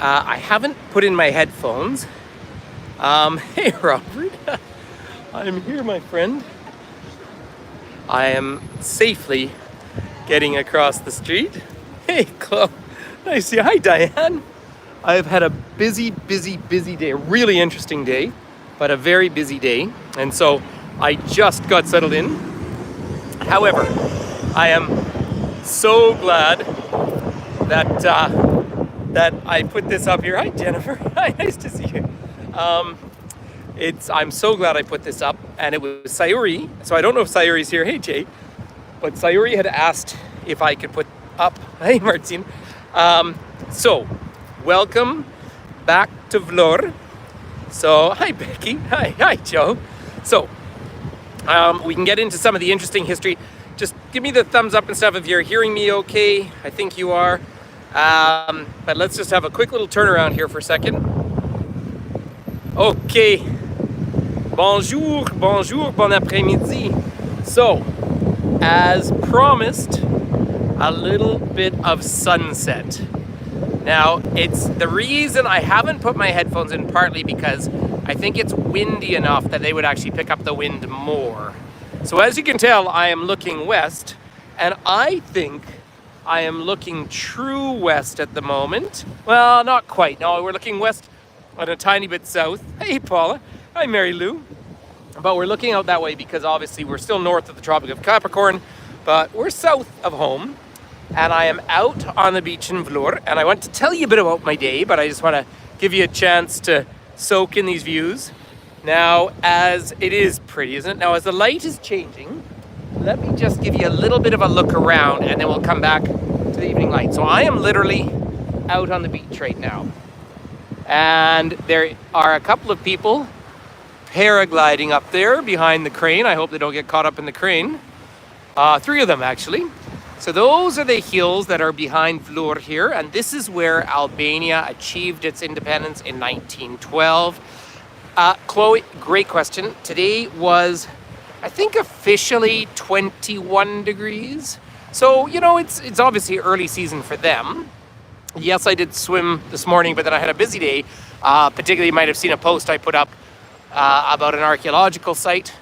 I haven't put in my headphones. Hey, Robert. I'm here, my friend. I am safely getting across the street. Hey, Chloe. Nice to see you. Hi, Diane. I've had a busy day. A really interesting day, but a very busy day. And so I just got settled in. However, I am so glad that that I put this up here. Hi, Jennifer. Hi, nice to see you. I'm so glad I put this up, and it was Sayuri. So I don't know if Sayuri's here. Hey, Jay. But Sayuri had asked if I could put up. Hey, Martin. So, welcome back to Vlorë. So, hi, Becky. Hi, Joe. So, we can get into some of the interesting history. Just give me the thumbs up and stuff if you're hearing me okay. I think you are. But let's just have a quick little turnaround here for a second. Okay. Bonjour, bon après-midi. So, as promised, a little bit of sunset. Now, it's the reason I haven't put my headphones in, partly because I think it's windy enough that they would actually pick up the wind more. So as you can tell, I am looking west, and I think I am looking true west at the moment. Well, not quite. No, we're looking west and a tiny bit south. Hey, Paula. Hi, Mary Lou. But we're looking out that way because obviously we're still north of the Tropic of Capricorn, but we're south of home. And I am out on the beach in Vlorë, and I want to tell you a bit about my day, but I just want to give you a chance to soak in these views. Now, as it is pretty, isn't it? Now, as the light is changing, let me just give you a little bit of a look around, and then we'll come back to the evening light. So I am literally out on the beach right now. And there are a couple of people paragliding up there behind the crane. I hope they don't get caught up in the crane. 3 of them, actually. So those are the hills that are behind Vlorë here. And this is where Albania achieved its independence in 1912. Chloe, great question. Today was, I think, officially 21 degrees. So, you know, it's obviously early season for them. Yes, I did swim this morning, but then I had a busy day. Particularly, you might have seen a post I put up about an archaeological site.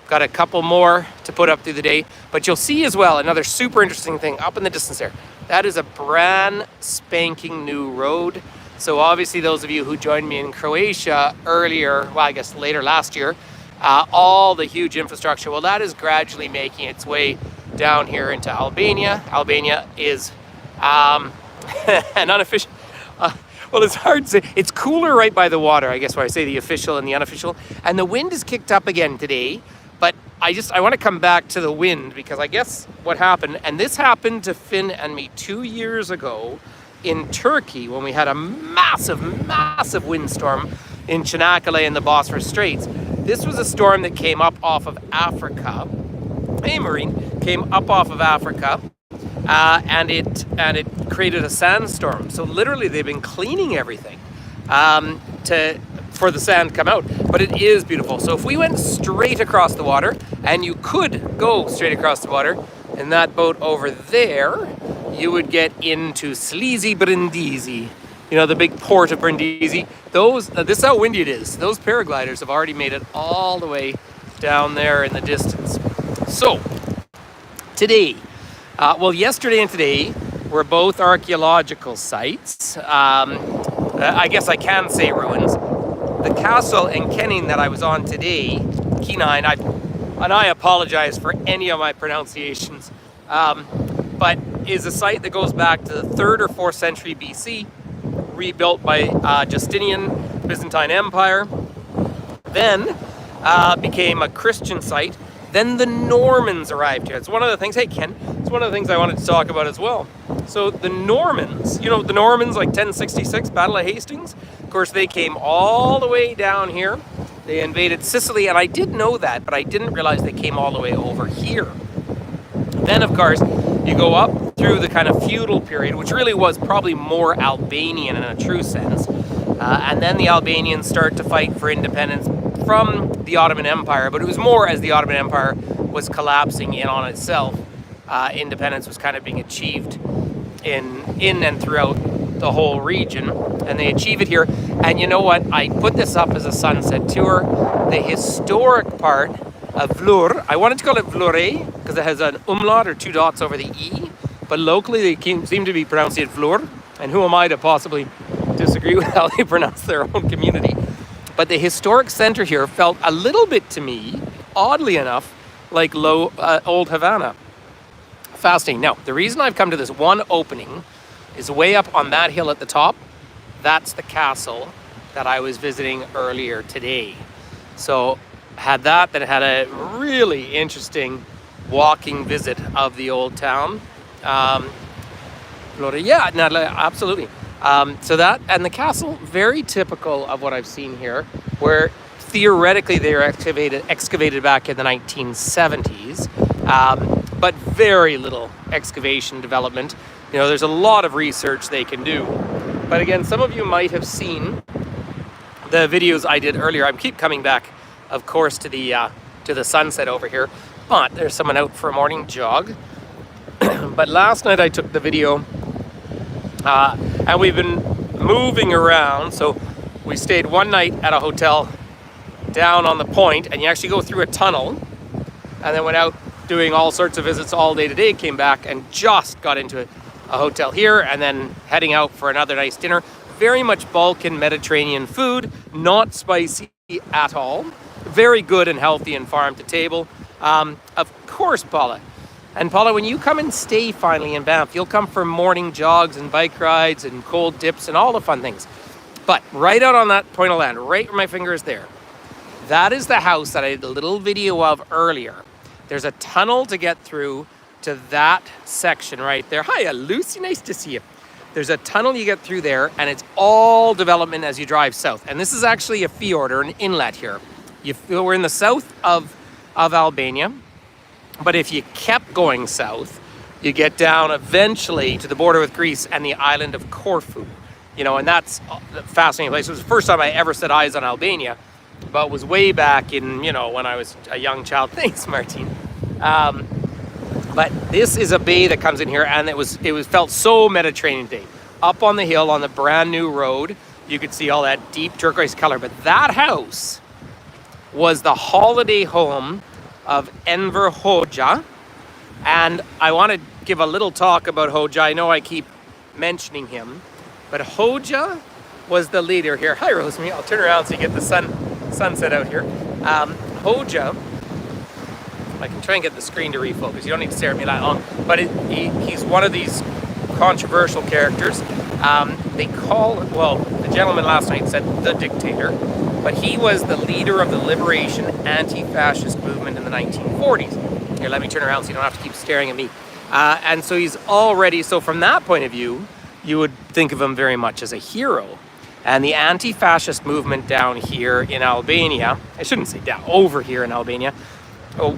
Got a couple more to put up through the day. But you'll see as well another super interesting thing up in the distance there. That is a brand spanking new road. So obviously those of you who joined me in Croatia earlier, well, I guess later last year, all the huge infrastructure, well, that is gradually making its way down here into Albania. Albania is an unofficial, well, it's hard to say. It's cooler right by the water, I guess, where I say the official and the unofficial. And the wind is kicked up again today. But I want to come back to the wind because I guess what happened, and this happened to Finn and me 2 years ago in Turkey when we had a massive windstorm in Çanakkale in the Bosphorus Straits. This was a storm that came up off of Africa. Hey, Marine, came up off of Africa, and it created a sandstorm. So literally, they've been cleaning everything for the sand to come out, but it is beautiful. So if we went straight across the water, and you could go straight across the water in that boat over there, you would get into Sleazy Brindisi, you know, the big port of Brindisi. This is how windy it is. Those paragliders have already made it all the way down there in the distance. So today, yesterday and today were both archaeological sites. I guess I can say ruins. The castle in Kenning that I was on today, Kenine, and I apologize for any of my pronunciations, but is a site that goes back to the 3rd or 4th century BC, rebuilt by Justinian, Byzantine Empire, then became a Christian site. Then the Normans arrived here. It's one of the things, hey Ken, it's one of the things I wanted to talk about as well. So the Normans, you know, the Normans, like 1066, Battle of Hastings, of course, they came all the way down here. They invaded Sicily, and I did know that, but I didn't realize they came all the way over here. Then, of course, you go up through the kind of feudal period, which really was probably more Albanian in a true sense. And then the Albanians start to fight for independence from the Ottoman Empire, but it was more as the Ottoman Empire was collapsing in on itself. Independence was kind of being achieved in and throughout the whole region, and they achieve it here. And you know what? I put this up as a sunset tour. The historic part of Vlorë, I wanted to call it Vlorë because it has an umlaut or 2 dots over the E, but locally they seem to be pronouncing it Vlorë. And who am I to possibly disagree with how they pronounce their own community? But the historic center here felt a little bit to me, oddly enough, like old Havana. Fascinating. Now, the reason I've come to this one opening is way up on that hill at the top. That's the castle that I was visiting earlier today. So had that, then had a really interesting walking visit of the old town. Yeah, no, absolutely. So that, and the castle, very typical of what I've seen here, where theoretically they were excavated back in the 1970s, but very little excavation development. You know, there's a lot of research they can do. But again, some of you might have seen the videos I did earlier. I keep coming back, of course, to the sunset over here, but there's someone out for a morning jog. But last night I took the video, and we've been moving around. So we stayed one night at a hotel down on the point, and you actually go through a tunnel, and then went out doing all sorts of visits all day today, came back and just got into a hotel here, and then heading out for another nice dinner. Very much Balkan Mediterranean food, not spicy at all. Very good and healthy and farm to table. Of course, Paula. And Paula, when you come and stay finally in Banff, you'll come for morning jogs and bike rides and cold dips and all the fun things. But right out on that point of land, right where my finger is there, that is the house that I did a little video of earlier. There's a tunnel to get through to that section right there. Hiya, Lucy, nice to see you. There's a tunnel you get through there, and it's all development as you drive south. And this is actually a fjord or an inlet here. We're in the south of Albania, but if you kept going south, you get down eventually to the border with Greece and the island of Corfu. You know, and that's a fascinating place. It was the first time I ever set eyes on Albania, but it was way back in, you know, when I was a young child. Thanks, Martine. But this is a bay that comes in here, and it felt so Mediterranean Day. Up on the hill on the brand new road, you could see all that deep turquoise color. But that house was the holiday home of Enver Hoxha. And I want to give a little talk about Hoxha. I know I keep mentioning him, but Hoxha was the leader here. Hi, Rosemary. I'll turn around so you get the sunset out here. Hoxha, I can try and get the screen to refocus. You don't need to stare at me that long. But he's one of these controversial characters. They call, well, the gentleman last night said the dictator, but he was the leader of the liberation anti-fascist movement in the 1940s. Here, let me turn around so you don't have to keep staring at me. And so he's already, so from that point of view, you would think of him very much as a hero. And the anti-fascist movement down here in Albania, I shouldn't say down, over here in Albania,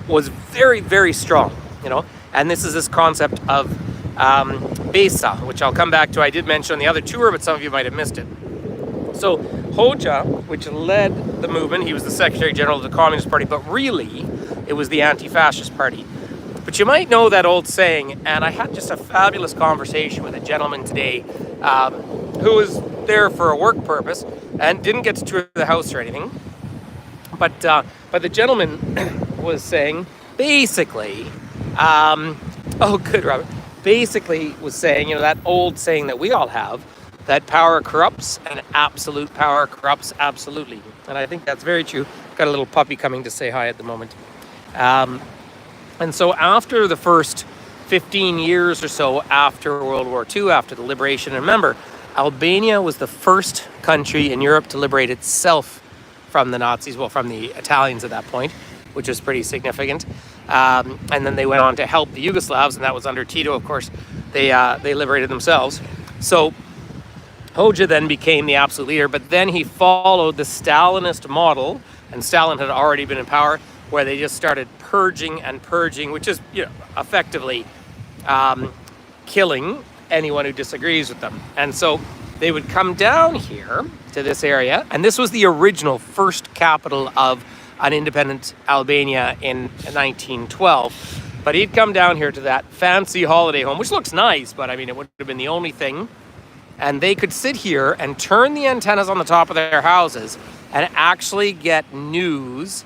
was very, very strong, you know. And this is this concept of Basa, which I'll come back to. I did mention on the other tour, but some of you might have missed it. So Hoxha, which led the movement, he was the Secretary General of the Communist Party, but really it was the anti-fascist party. But you might know that old saying, and I had just a fabulous conversation with a gentleman today who was there for a work purpose and didn't get to tour the house or anything. But the gentleman was saying, basically, oh, good, Robert. Basically was saying, you know, that old saying that we all have, that power corrupts and absolute power corrupts absolutely. And I think that's very true. Got a little puppy coming to say hi at the moment. And so after the first 15 years or so after World War II, after the liberation, and remember, Albania was the first country in Europe to liberate itself from the Nazis, well, from the Italians at that point, which was pretty significant. And then they went on to help the Yugoslavs, and that was under Tito, of course. They liberated themselves. So Hoxha then became the absolute leader, but then he followed the Stalinist model, and Stalin had already been in power, where they just started purging and purging, which is, you know, effectively killing anyone who disagrees with them. And so they would come down here to this area, and this was the original first capital of an independent Albania in 1912. But he'd come down here to that fancy holiday home, which looks nice, but I mean, it would have been the only thing And they could sit here and turn the antennas on the top of their houses and actually get news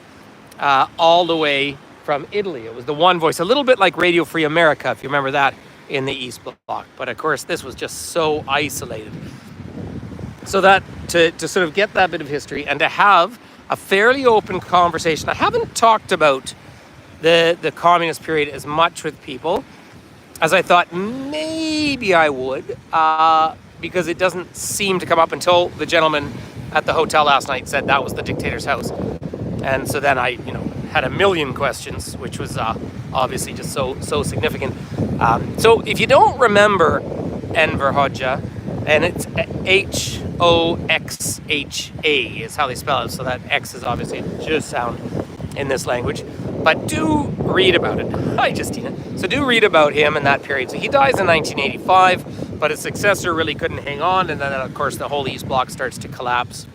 all the way from Italy. It was the one voice, a little bit like Radio Free America, if you remember that, in the East Bloc. But of course, this was just so isolated. So that to sort of get that bit of history and to have a fairly open conversation. I haven't talked about the communist period as much with people as I thought maybe I would, because it doesn't seem to come up until the gentleman at the hotel last night said that was the dictator's house. And so then I, had a million questions, which was obviously just so significant. So if you don't remember Enver Hoxha, and it's Hoxha is how they spell it. So that X is obviously just sound in this language. But do read about it. Hi, Justina. So do read about him in that period. So he dies in 1985, but his successor really couldn't hang on. And then, of course, the whole East Bloc starts to collapse.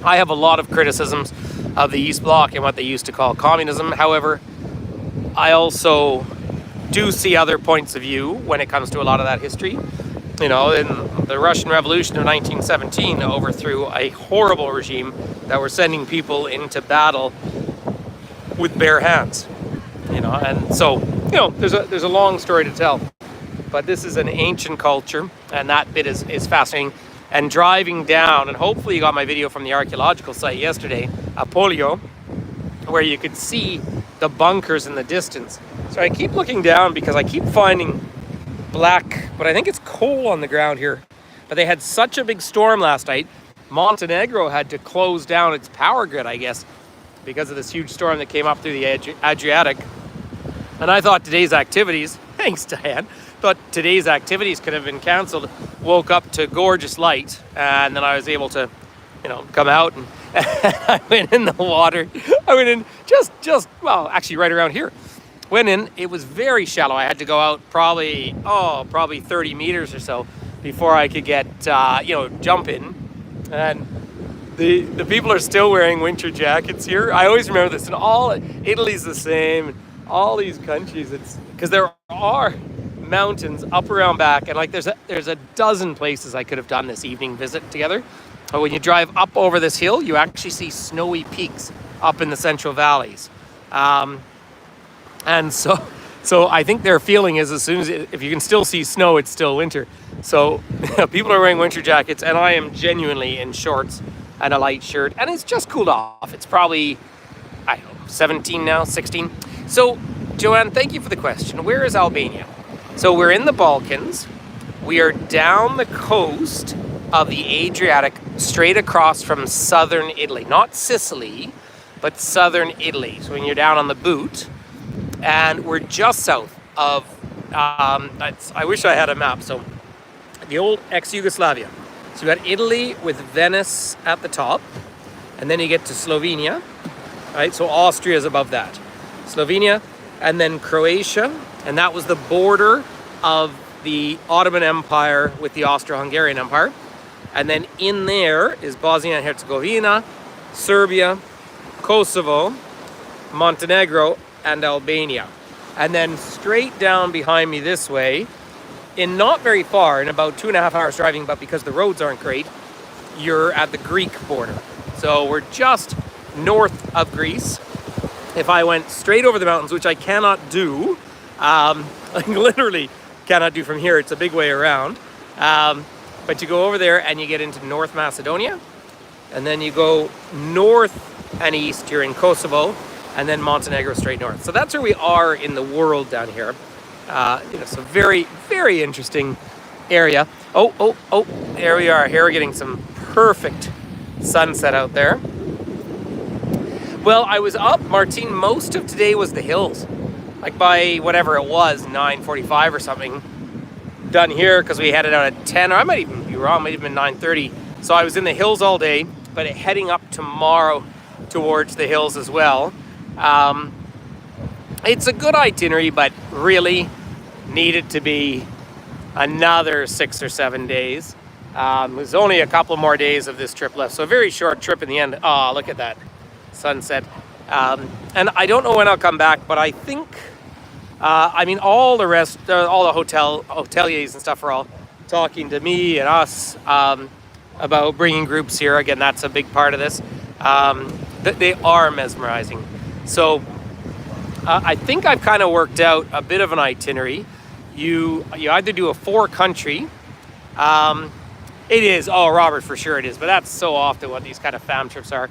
I have a lot of criticisms of the East Bloc and what they used to call communism. However, I also do see other points of view when it comes to a lot of that history. In the Russian Revolution of 1917 overthrew a horrible regime that were sending people into battle with bare hands. And so, there's a long story to tell. But this is an ancient culture, and that bit is fascinating. And driving down, and hopefully you got my video from the archaeological site yesterday, Apollio, where you could see the bunkers in the distance. So I keep looking down because I keep finding black, but I think it's coal on the ground here. But they had such a big storm last night, Montenegro had to close down its power grid, I guess, because of this huge storm that came up through the Adriatic. And I thought today's activities, thanks Diane, thought today's activities could have been canceled. Woke up to gorgeous light, and then I was able to, come out, and I went in the water. I went in actually right around here. Went in, it was very shallow. I had to go out probably 30 meters or so before I could get, jump in. And the people are still wearing winter jackets here. I always remember this, and Italy's the same. All these countries, it's because there are mountains up around back, and there's a dozen places I could have done this evening visit together. But when you drive up over this hill, you actually see snowy peaks up in the Central Valleys. And so I think their feeling is if you can still see snow, it's still winter. So people are wearing winter jackets, and I am genuinely in shorts and a light shirt, and it's just cooled off. It's probably, 17 now, 16. So Joanne, thank you for the question. Where is Albania? So we're in the Balkans. We are down the coast of the Adriatic, straight across from southern Italy. Not Sicily, but southern Italy. So when you're down on the boot, and we're just south of, I wish I had a map, so the old ex-Yugoslavia. So you got Italy with Venice at the top, and then you get to Slovenia, right? So Austria is above that. Slovenia, and then Croatia, and that was the border of the Ottoman Empire with the Austro-Hungarian Empire. And then in there is Bosnia and Herzegovina, Serbia, Kosovo, Montenegro, and Albania. And then straight down behind me this way, in not very far, in about 2.5 hours driving, but because the roads aren't great, you're at the Greek border. So we're just north of Greece. If I went straight over the mountains, which I cannot do, I literally cannot do from here, it's a big way around. But you go over there and you get into North Macedonia, and then you go north and east, you're in Kosovo, and then Montenegro straight north. So that's where we are in the world down here. So very, very interesting area. Oh, there we are. Here we're getting some perfect sunset out there. Well, I was up, Martine, most of today was the hills. Like by whatever it was, 9:45 or something. Done here because we headed out at 10, or I might even be wrong, might have been 9:30. So I was in the hills all day, but heading up tomorrow towards the hills as well. It's a good itinerary, but really needed to be another 6 or 7 days. There's only a couple more days of this trip left, so a very short trip in the end. Oh, look at that sunset. And I don't know when I'll come back, but I think, all the rest, all the hoteliers and stuff are all talking to me and us about bringing groups here. Again, that's a big part of this. They are mesmerizing. So I think I've kind of worked out a bit of an itinerary. You either do a 4-country. It is. Oh, Robert, for sure it is. But that's so often what these kind of fam trips are.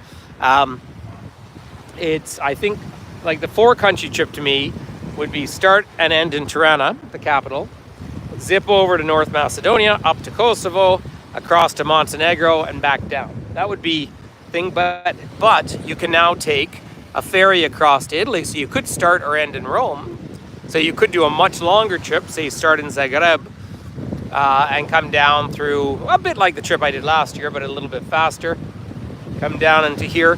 It's, I think, like the 4-country trip to me would be start and end in Tirana, the capital, zip over to North Macedonia, up to Kosovo, across to Montenegro, and back down. That would be thing. But you can now take a ferry across to Italy, so you could start or end in Rome. So you could do a much longer trip, say start in Zagreb, and come down through, a bit like the trip I did last year, but a little bit faster. Come down into here.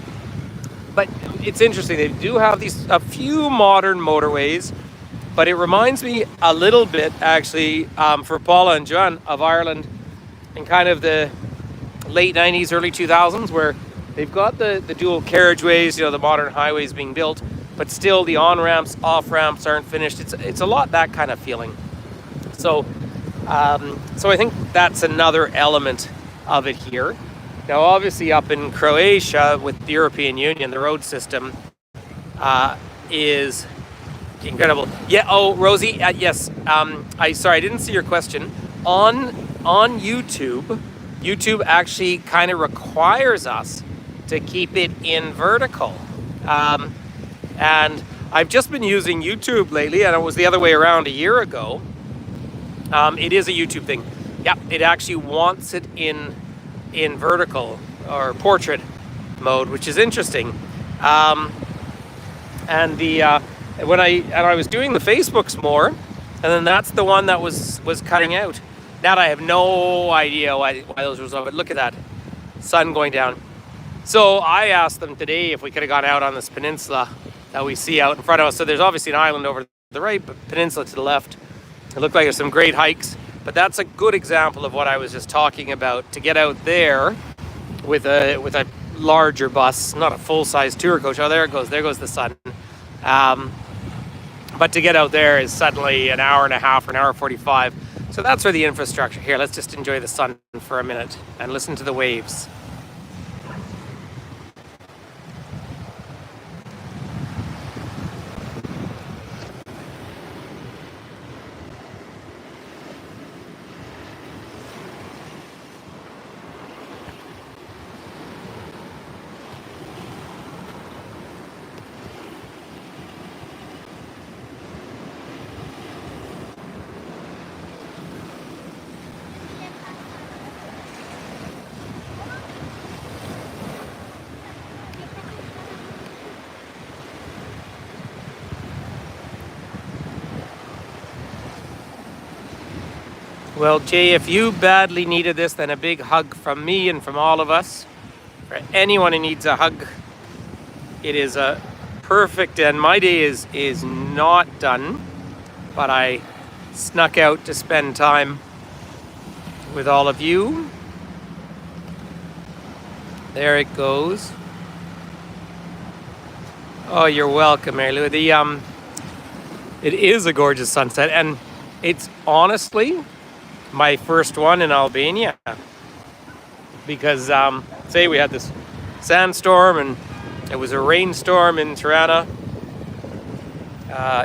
But it's interesting, they do have a few modern motorways, but it reminds me a little bit, actually, for Paula and John, of Ireland in kind of the late 90s, early 2000s, where they've got the dual carriageways, the modern highways being built, but still the on-ramps, off-ramps aren't finished. It's a lot that kind of feeling. So I think that's another element of it here. Now, obviously, up in Croatia with the European Union, the road system is incredible. Yeah. Oh, Rosie. Yes. I didn't see your question. On YouTube actually kind of requires us to keep it in vertical. And I've just been using YouTube lately, and it was the other way around a year ago. It is a YouTube thing. Yeah, it actually wants it in vertical or portrait mode, which is interesting. And when I was doing the Facebooks more, and then that's the one that was cutting out. That I have no idea why those results. But look at that sun going down. So I asked them today if we could have gone out on this peninsula that we see out in front of us. So there's obviously an island over to the right, but peninsula to the left. It looked like there's some great hikes, but that's a good example of what I was just talking about. To get out there with a larger bus, not a full-size tour coach. Oh, there it goes. There goes the sun. But to get out there is suddenly an hour and a half or an hour 45. So that's where the infrastructure. Here, let's just enjoy the sun for a minute and listen to the waves. Well, Jay, if you badly needed this, then a big hug from me and from all of us. For anyone who needs a hug, it is a perfect, and my day is not done, but I snuck out to spend time with all of you. There it goes. Oh, you're welcome, Mary Lou. It is a gorgeous sunset, and it's honestly my first one in Albania, because say we had this sandstorm and it was a rainstorm in Tirana.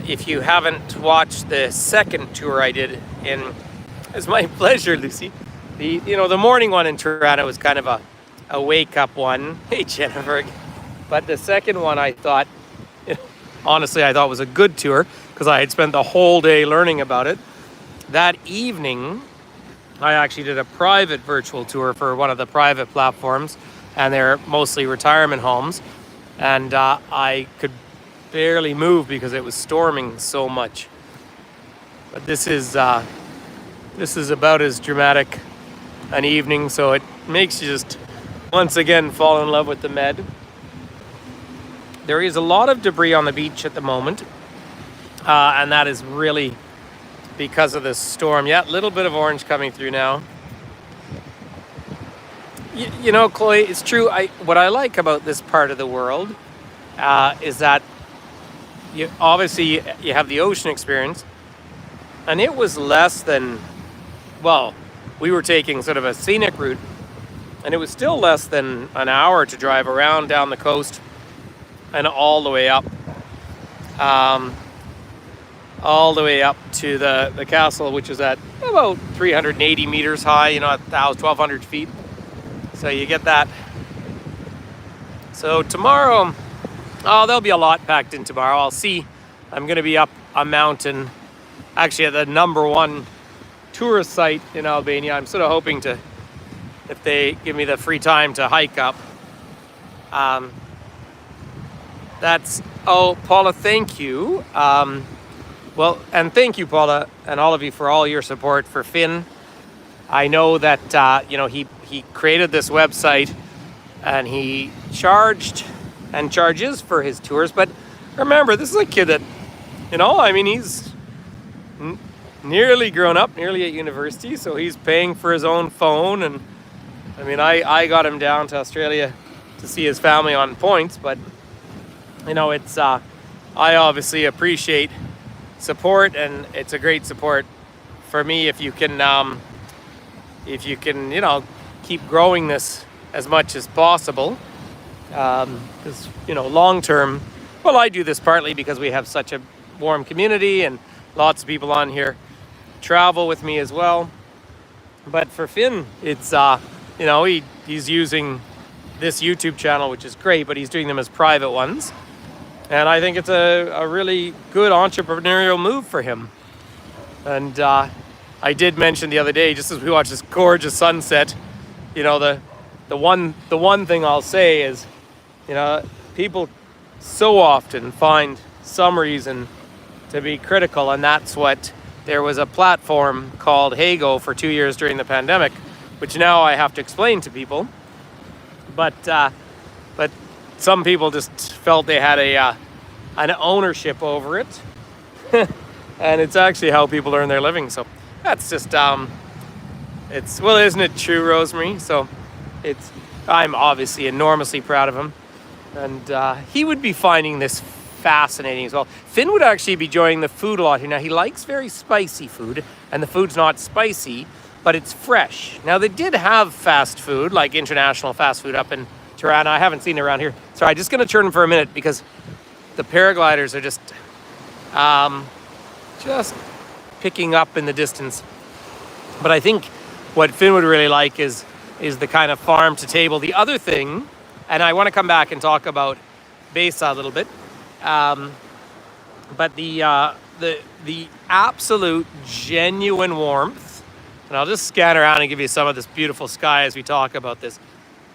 If you haven't watched the second tour I did it's my pleasure, Lucy. The morning one in Tirana was kind of a wake up one. Hey, Jennifer. But the second one I thought was a good tour because I had spent the whole day learning about it. That evening, I actually did a private virtual tour for one of the private platforms, and they're mostly retirement homes. And I could barely move because it was storming so much. But this is about as dramatic an evening, so it makes you just once again fall in love with the Med. There is a lot of debris on the beach at the moment, and that is really because of this storm. Yeah, a little bit of orange coming through now. You know, Chloe, it's true. What I like about this part of the world is that you have the ocean experience, and it was less than, well, we were taking sort of a scenic route, and it was still less than an hour to drive around down the coast and all the way up to the castle, which is at about 380 meters high, at 1,200 feet. So you get that. So tomorrow, there'll be a lot packed in tomorrow. I'll see. I'm going to be up a mountain, actually at the #1 tourist site in Albania. I'm sort of hoping to, if they give me the free time, to hike up. Paula, thank you. And thank you, Paula, and all of you for all your support for Finn. I know that, he created this website and he charged and charges for his tours. But remember, this is a kid that, he's nearly grown up, nearly at university. So he's paying for his own phone. And I got him down to Australia to see his family on points. But, I obviously appreciate support, and it's a great support for me if you can keep growing this as much as possible, because long term, well, I do this partly because we have such a warm community and lots of people on here travel with me as well. But for Finn, it's he's using this YouTube channel, which is great, but he's doing them as private ones. And I think it's a really good entrepreneurial move for him. And I did mention the other day, just as we watched this gorgeous sunset, the one thing I'll say is, people so often find some reason to be critical, and that's what there was a platform called Hago for 2 years during the pandemic, which now I have to explain to people. But some people just felt they had an ownership over it. And it's actually how people earn their living. So that's just, isn't it true, Rosemary? So I'm obviously enormously proud of him. And he would be finding this fascinating as well. Finn would actually be enjoying the food a lot here. Now, he likes very spicy food, and the food's not spicy, but it's fresh. Now, they did have fast food, like international fast food up in Tirana. I haven't seen it around here. Sorry, I'm just going to turn for a minute because the paragliders are just picking up in the distance. But I think what Finn would really like is the kind of farm to table. The other thing, and I want to come back and talk about Basa a little bit, but the absolute genuine warmth, and I'll just scan around and give you some of this beautiful sky as we talk about this,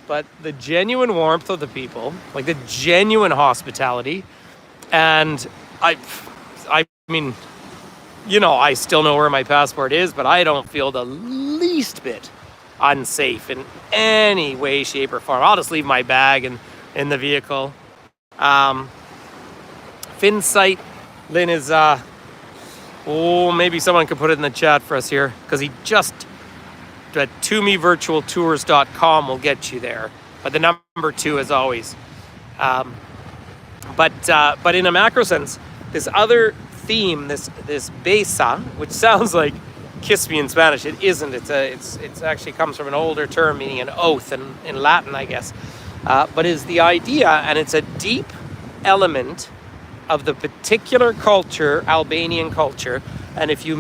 but the genuine warmth of the people, like the genuine hospitality, and I still know where my passport is, but I don't feel the least bit unsafe in any way, shape, or form. I'll just leave my bag in the vehicle. Finn's site, Lynn, is maybe someone could put it in the chat for us here, because he just tomevirtualtours.com will get you there, but the number 2 as always. But in a macro sense, this other theme, this Basa, which sounds like kiss me in Spanish, it isn't. It's actually comes from an older term meaning an oath in Latin, I guess. But is the idea, and it's a deep element of the particular culture, Albanian culture. And if you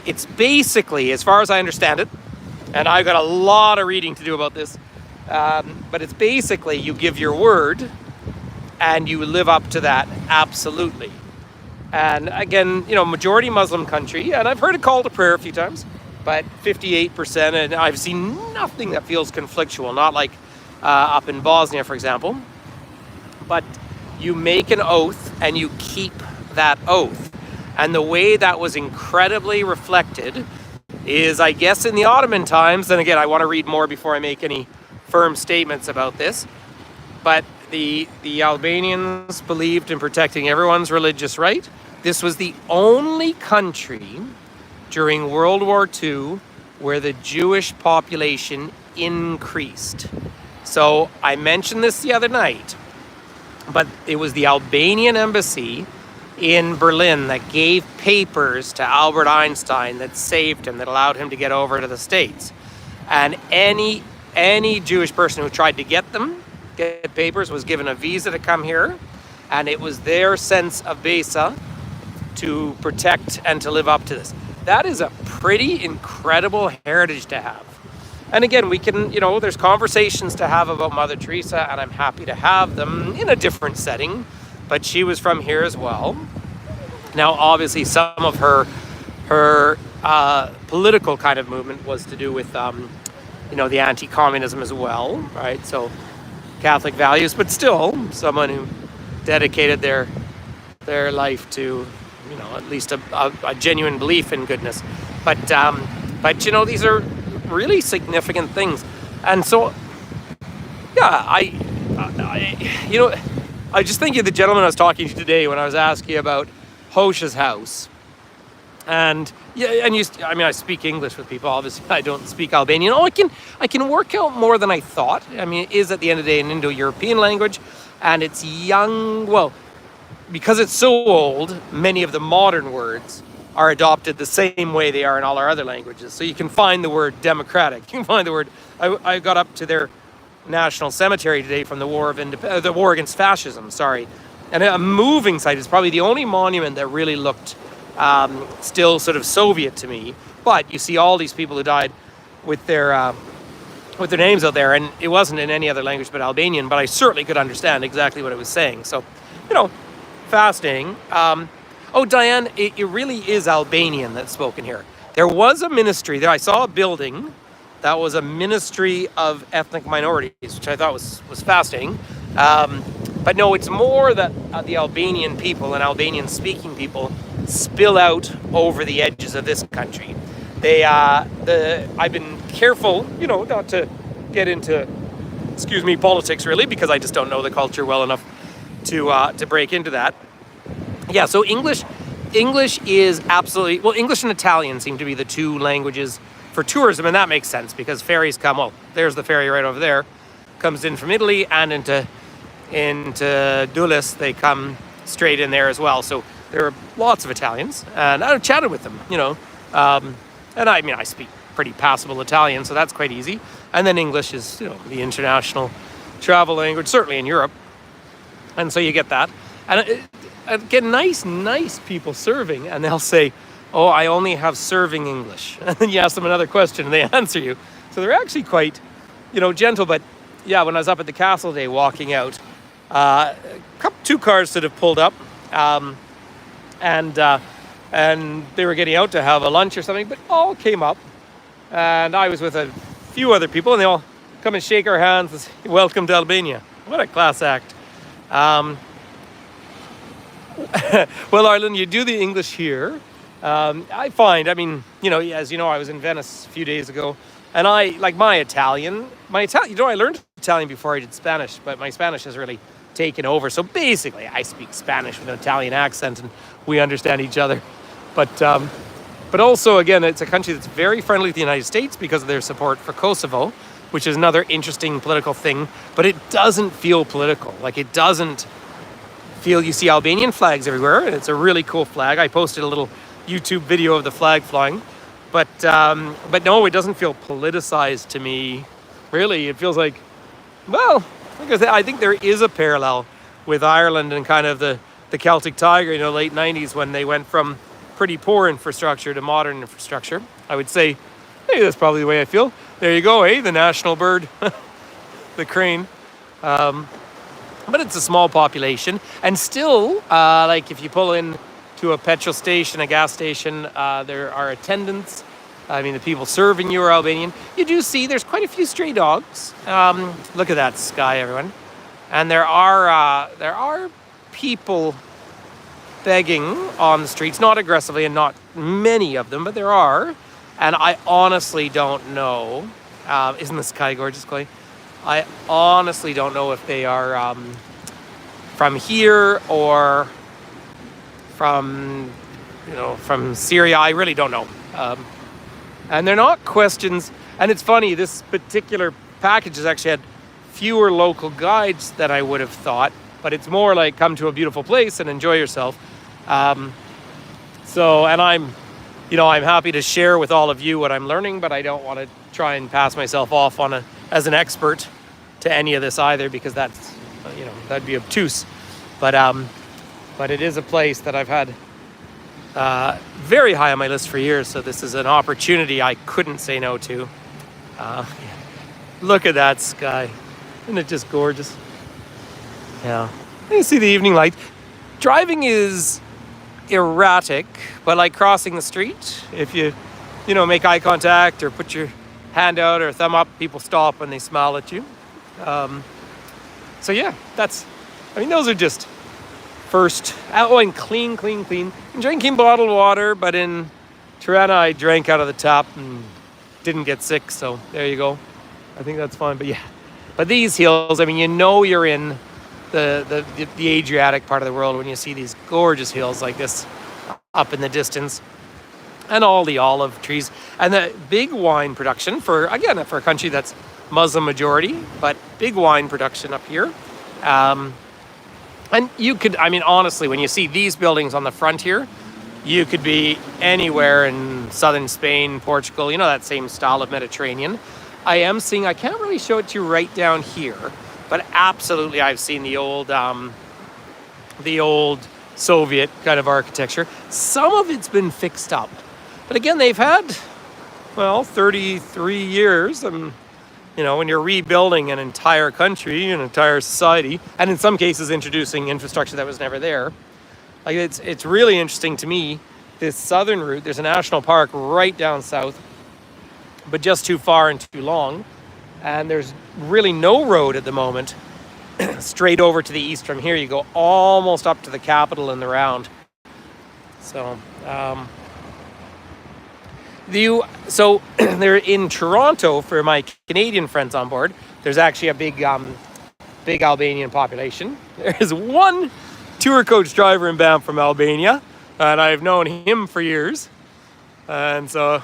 it's basically, as far as I understand it, and I've got a lot of reading to do about this, but it's basically you give your word and you live up to that, absolutely. And again, majority Muslim country, and I've heard it called a prayer a few times, but 58%, and I've seen nothing that feels conflictual, not like up in Bosnia, for example. But you make an oath and you keep that oath. And the way that was incredibly reflected is, I guess, in the Ottoman times, and again, I want to read more before I make any firm statements about this, but the Albanians believed in protecting everyone's religious right. This was the only country during World War II where the Jewish population increased. So I mentioned this the other night, but it was the Albanian embassy in Berlin that gave papers to Albert Einstein that saved him, that allowed him to get over to the States. And any Jewish person who tried to get papers was given a visa to come here, and it was their sense of Basa to protect and to live up to this. That is a pretty incredible heritage to have. And again, we can, there's conversations to have about Mother Teresa, and I'm happy to have them in a different setting, but she was from here as well. Now, obviously, some of her political kind of movement was to do with, the anti-communism as well, right? So Catholic values, but still someone who dedicated their life to, at least a genuine belief in goodness. But these are really significant things. And so, yeah, I just think of the gentleman I was talking to today when I was asking about Hoxha's house. And I speak English with people. Obviously, I don't speak Albanian. I can work out more than I thought. I mean, it is at the end of the day an Indo-European language, and it's young. Well, because it's so old, many of the modern words are adopted the same way they are in all our other languages. So you can find the word democratic. You can find the word. I got up to their national cemetery today from the war against fascism. Sorry, and a moving sight. It's probably the only monument that really looked still sort of Soviet to me. But you see all these people who died with their names out there, and it wasn't in any other language but Albanian. But I certainly could understand exactly what it was saying. So, fascinating. Diane, it really is Albanian that's spoken here. There was a ministry there. I saw a building that was a ministry of ethnic minorities, which I thought was fascinating. But no, it's more that the Albanian people and Albanian-speaking people spill out over the edges of this country. I've been careful, not to get into, politics really, because I just don't know the culture well enough to break into that. Yeah, so English is absolutely, English and Italian seem to be the two languages for tourism, and that makes sense because ferries come, there's the ferry right over there, comes in from Italy, and into Dulles, they come straight in there as well. So there are lots of Italians, and I've chatted with them, and I speak pretty passable Italian, so that's quite easy. And then English is, the international travel language, certainly in Europe. And so you get that. And get nice people serving, and they'll say, "Oh, I only have serving English." And then you ask them another question, and they answer you. So they're actually quite, gentle. But yeah, when I was up at the castle today, walking out, two cars sort of pulled up, and they were getting out to have a lunch or something, but all came up, and I was with a few other people, and they all come and shake our hands and say, "Welcome to Albania." What a class act. Well, Arlen, you do the English here. I find, as you know, I was in Venice a few days ago, and I like my Italian. I learned Italian before I did Spanish, but my Spanish has really taken over. So basically, I speak Spanish with an Italian accent, and we understand each other. But also, again, it's a country that's very friendly to the United States because of their support for Kosovo, which is another interesting political thing. But it doesn't feel political. Like, it doesn't feel, you see Albanian flags everywhere, and it's a really cool flag. I posted a little YouTube video of the flag flying, but no, it doesn't feel politicized to me. Really, it feels like, I think there is a parallel with Ireland and kind of the Celtic Tiger, late 90s, when they went from pretty poor infrastructure to modern infrastructure. I would say, hey, that's probably the way I feel. There you go, the national bird, the crane. But it's a small population, and still, if you pull in to a petrol station, a gas station, there are attendants. The people serving you are Albanian. You do see there's quite a few stray dogs. Look at that sky, everyone. And there are people begging on the streets, not aggressively and not many of them, but there are. And I honestly don't know. Isn't the sky gorgeous, Clay? I honestly don't know if they are from here or from Syria. I really don't know. And they're not questions. And it's funny, this particular package has actually had fewer local guides than I would have thought, but it's more like come to a beautiful place and enjoy yourself. And I'm you know, I'm happy to share with all of you what I'm learning, but I don't want to try and pass myself off as an expert to any of this either, because that's, you know, that'd be obtuse. But it is a place that I've had very high on my list for years, so this is an opportunity I couldn't say no to. Look at that sky. Isn't it just gorgeous? Yeah. You see the evening light. Driving is erratic, but like crossing the street, if you know, make eye contact or put your hand out or thumb up, people stop and they smile at you. So yeah, those are just first. Oh, and clean. I'm drinking bottled water, but in Tirana I drank out of the tap and didn't get sick, so there you go. I think that's fine. But yeah, but these hills, I mean, you know, you're in the Adriatic part of the world when you see these gorgeous hills like this up in the distance, and all the olive trees and the big wine production for a country that's Muslim majority, but big wine production up here. And you could, I mean, honestly, when you see these buildings on the front here, you could be anywhere in southern Spain, Portugal, you know, that same style of Mediterranean. I can't really show it to you right down here, but absolutely I've seen the old Soviet kind of architecture. Some of it's been fixed up, but again, they've had, 33 years. You know, when you're rebuilding an entire country, an entire society, and in some cases introducing infrastructure that was never there, like it's really interesting to me. This southern route, there's a national park right down south, but just too far and too long, and there's really no road at the moment straight over to the east from here. You go almost up to the capital and the round. So they're in Toronto. For my Canadian friends on board, there's actually a big Albanian population. There's one tour coach driver in Banff from Albania, and I've known him for years, and so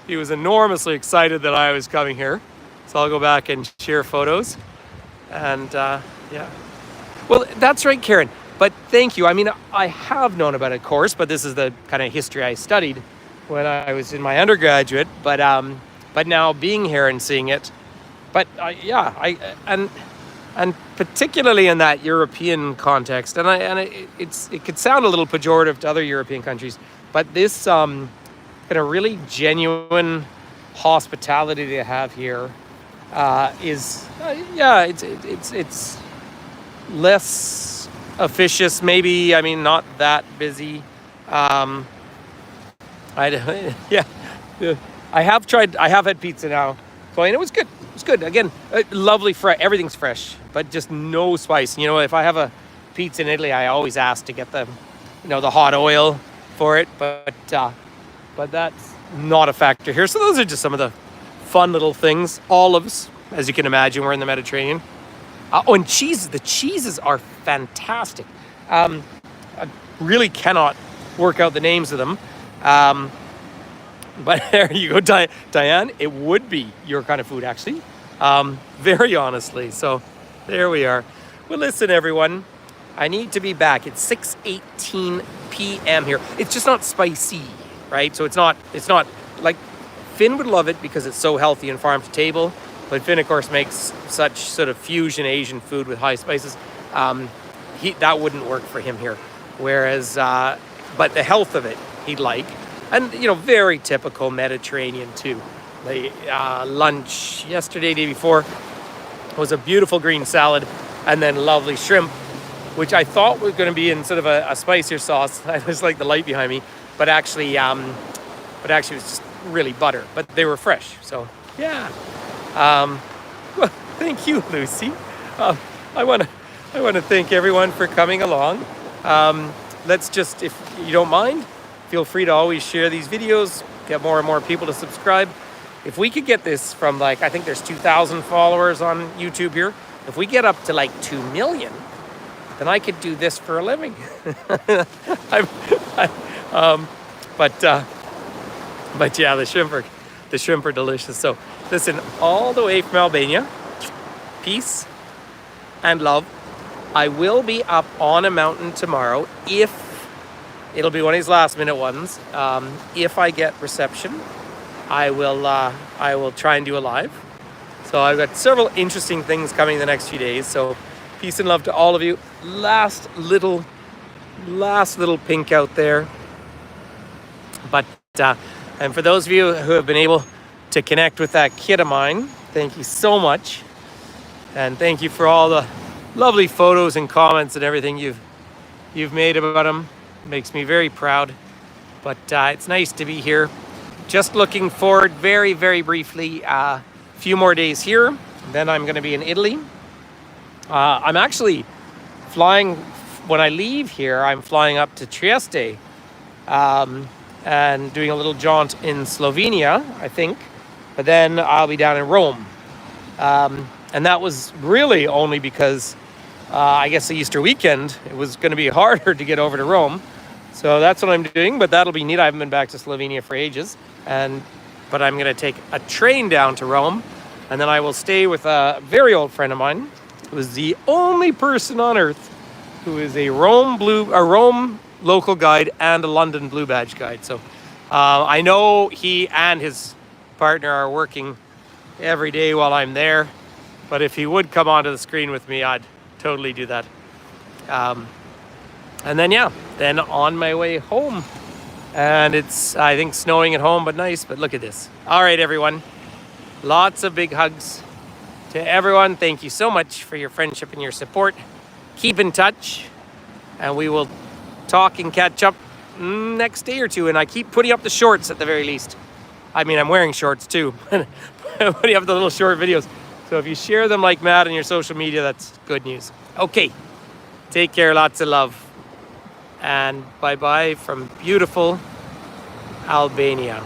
he was enormously excited that I was coming here. So I'll go back and share photos. And yeah, well, that's right, Karen. But thank you. I mean, I have known about it, of course, but this is the kind of history I studied when I was in my undergraduate. But now being here and seeing it, and particularly in that European context, it could sound a little pejorative to other European countries, but this kind of really genuine hospitality they have here is it's less officious, maybe. I mean, not that busy. I have had pizza now, so and it was good. It was good. Again, lovely, everything's fresh, but just no spice. You know, if I have a pizza in Italy, I always ask to get the hot oil for it, but that's not a factor here. So those are just some of the fun little things. Olives, as you can imagine, we're in the Mediterranean. And cheese. The cheeses are fantastic. I really cannot work out the names of them. But there you go, Diane. It would be your kind of food, actually. Very honestly. So there we are. Well, listen, everyone. I need to be back. It's 6:18 p.m. here. It's just not spicy, right? So it's not like, Finn would love it because it's so healthy and farm to table. But Finn, of course, makes such sort of fusion Asian food with high spices. That wouldn't work for him here. Whereas, but the health of it, he'd like. And, very typical Mediterranean too. The lunch yesterday, day before, was a beautiful green salad and then lovely shrimp, which I thought was going to be in sort of a spicier sauce. I just like the light behind me, but actually it was just really butter. But they were fresh, so yeah. Well, thank you, Lucy. I want to thank everyone for coming along. Let's just, if you don't mind, feel free to always share these videos, get more and more people to subscribe. If we could get this from I think there's 2,000 followers on YouTube here. If we get up to 2 million, then I could do this for a living. But yeah, the shrimp are delicious. So listen, all the way from Albania, peace and love. I will be up on a mountain tomorrow if it'll be one of these last minute ones. If I get reception, I will try and do a live. So I've got several interesting things coming the next few days. So peace and love to all of you. Last little pink out there. But and for those of you who have been able to connect with that kid of mine, thank you so much. And thank you for all the lovely photos and comments and everything you've made about him. It makes me very proud. But it's nice to be here. Just looking forward very, very briefly, a few more days here. Then I'm going to be in Italy. I'm actually flying, when I leave here, I'm flying up to Trieste and doing a little jaunt in Slovenia, I think. But then I'll be down in Rome. And that was really only because I guess the Easter weekend, it was going to be harder to get over to Rome. So that's what I'm doing, but that'll be neat. I haven't been back to Slovenia for ages. But I'm going to take a train down to Rome, and then I will stay with a very old friend of mine who is the only person on earth who is a Rome local guide and a London Blue Badge guide. So I know he and his partner are working every day while I'm there, but if he would come onto the screen with me, I'd totally do that. And then on my way home. And it's, I think, snowing at home, but nice. But look at this. All right, everyone. Lots of big hugs to everyone. Thank you so much for your friendship and your support. Keep in touch, and we will talk and catch up next day or two. And I keep putting up the shorts at the very least. I mean, I'm wearing shorts too. Putting up the little short videos. So if you share them like mad on your social media, that's good news. Okay. Take care. Lots of love. And bye-bye from beautiful Albania.